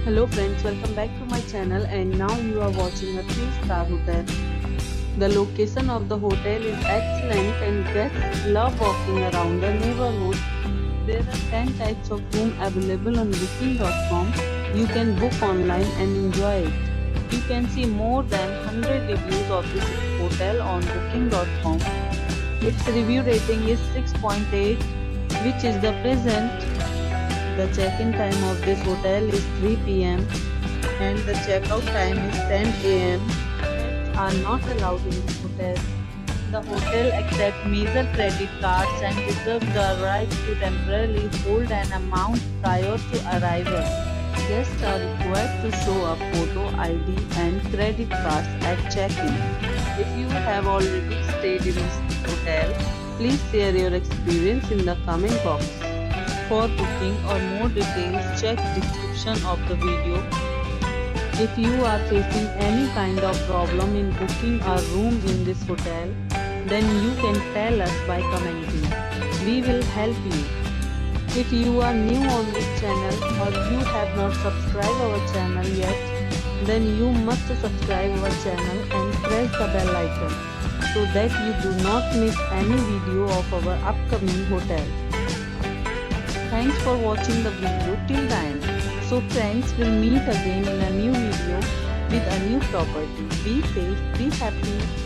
Hello friends, welcome back to my channel and now you are watching a 3-star hotel. The location of the hotel is excellent and guests love walking around the neighborhood. There are 10 types of room available on booking.com. You can book online and enjoy it. You can see more than 100 reviews of this hotel on booking.com. Its review rating is 6.8, which is the present. The check-in time of this hotel is 3 p.m. and the check-out time is 10 a.m. Pets are not allowed in this hotel. The hotel accepts major credit cards and reserves the right to temporarily hold an amount prior to arrival. Guests are required to show a photo ID and credit cards at check-in. If you have already stayed in this hotel, please share your experience in the comment box. For booking or more details, check description of the video. If you are facing any kind of problem in booking a room in this hotel, then you can tell us by commenting. We will help you. If you are new on this channel or you have not subscribed our channel yet, then you must subscribe our channel and press the bell icon so that you do not miss any video of our upcoming hotel. Thanks for watching the video till the end. So friends, will meet again in a new video with a new property. Be safe, be happy.